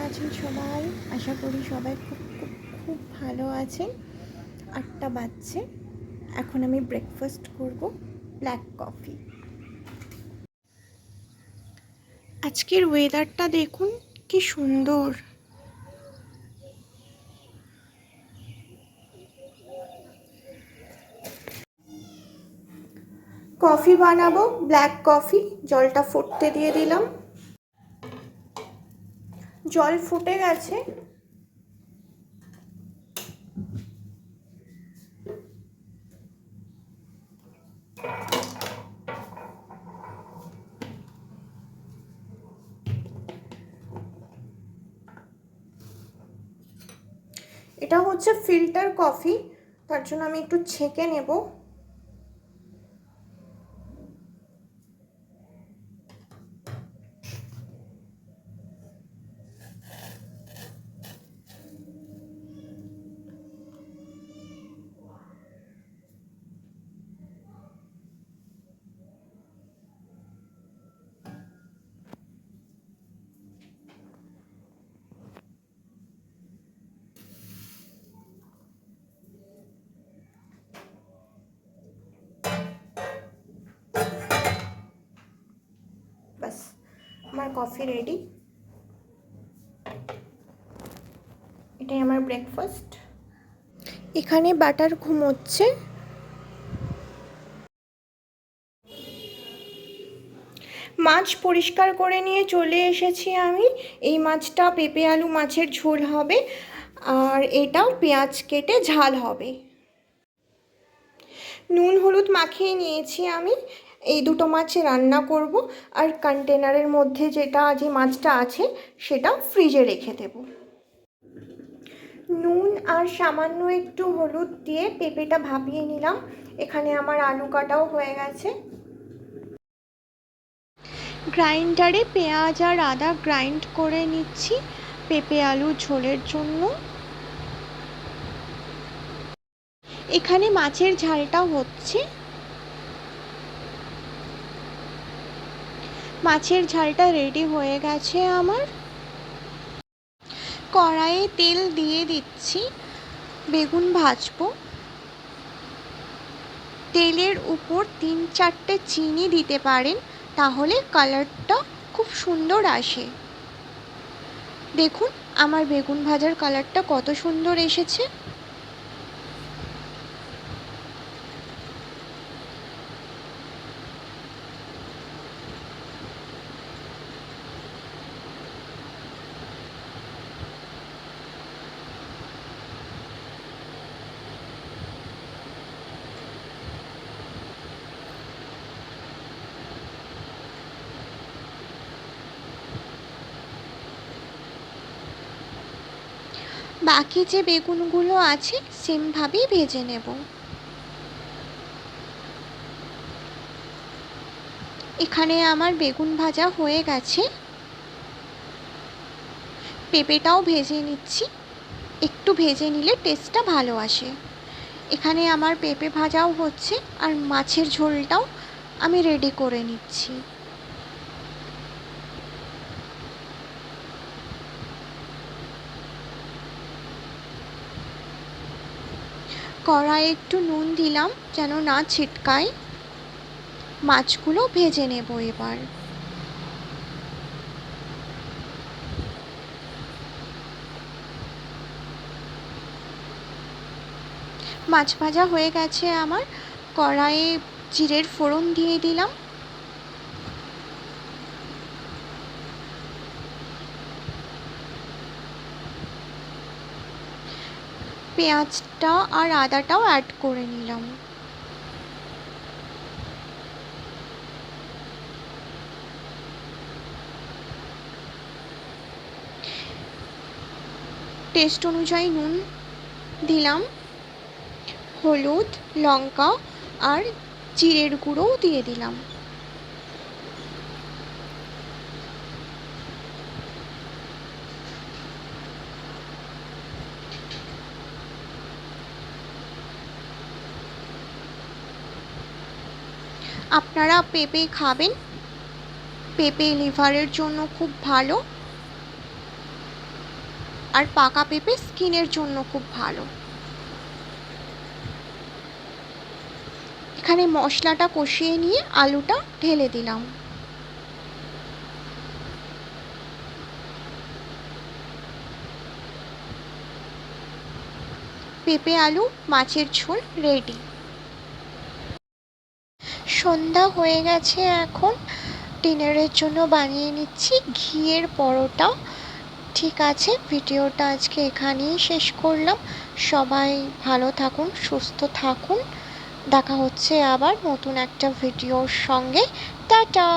আছেন সবাই? আশা করি সবাই খুব খুব খুব ভালো আছেন। ৮টা বাজছে, এখন আমি ব্রেকফাস্ট করব, ব্ল্যাক কফি। আজকের ওয়েদারটা দেখুন কি সুন্দর। কফি বানাবো, ব্ল্যাক কফি। জলটা ফুটতে দিয়ে দিলাম, জল ফুটে গেছে। এটা হচ্ছে ফিল্টার কফি, তার জন্য আমি একটু ছেঁকে নেব। বাস, আমার কফি রেডি। এটাই আমার ব্রেকফাস্ট। এখানে বাটার ঘুমোচ্ছে। মাছ পরিষ্কার করে নিয়ে চলে এসেছি আমি। এই মাছটা পেঁপে আলু মাছের ঝোল হবে, আর এটাও পেঁয়াজ কেটে ঝাল হবে। নুন হলুদ মাখিয়ে নিয়েছি আমি। এই দুটো মাছ রান্না করব, আর কন্টেনারের মধ্যে যে মাছটা আছে সেটা ফ্রিজে রেখে দেব। নুন আর সামান্য একটু হলুদ দিয়ে পেঁপেটা ভাপিয়ে নিলাম। এখানে আমার আলু কাটাও হয়ে গেছে। গ্রাইন্ডারে পেঁয়াজ আর আদা গ্রাইন্ড করে নিচ্ছি পেঁপে আলু ঝোলের জন্য। এখানে মাছের ঝালটা হচ্ছে। মাছের ঝালটা রেডি হয়ে গেছে আমার। কড়াইয়ে তেল দিয়ে দিচ্ছি, বেগুন ভাজবো। তেলের উপর ৩-৪টে চিনি দিতে পারেন, তাহলে কালারটা খুব সুন্দর আসে। দেখুন আমার বেগুন ভাজার কালারটা কত সুন্দর এসেছে। বাকি যে বেগুনগুলো আছে সেমভাবেই ভেজে নেব। এখানে আমার বেগুন ভাজা হয়ে গেছে। পেঁপেটাও ভেজে নিচ্ছি, একটু ভেজে নিলে টেস্টটা ভালো আসে। এখানে আমার পেঁপে ভাজাও হচ্ছে, আর মাছের ঝোলটাও আমি রেডি করে নিচ্ছি। কড়াইয়ে একটু নুন দিলাম যেন না ছিটকায়। মাছগুলো ভেজে নেব এবার। মাছ ভাজা হয়ে গেছে আমার। কড়াইয়ে জিরের ফোড়ন দিয়ে দিলাম। পেঁয়াজটা আর আদাটাও অ্যাড করে নিলাম। টেস্ট অনুযায়ী নুন দিলাম, হলুদ, লঙ্কা আর জিরের গুঁড়োও দিয়ে দিলাম। আপনারা পেঁপে খাবেন, পেঁপে লিভারের জন্য খুব ভালো। আর পাকা পেঁপে স্কিনের জন্য খুব ভালো। এখানে মশলাটা কষিয়ে নিয়ে আলুটা ঢেলে দিলাম। পেঁপে আলু মাছের ঝোল রেডি। সন্ধ্যা হয়ে গেছে, এখন ডিনারের জন্য বানিয়ে নিচ্ছি ঘিয়ের পরোটা। ঠিক আছে, ভিডিওটা আজকে এখানেই শেষ করলাম। সবাই ভালো থাকুন, সুস্থ থাকুন। দেখা হচ্ছে আবার নতুন একটা ভিডিওর সঙ্গে। টাটা।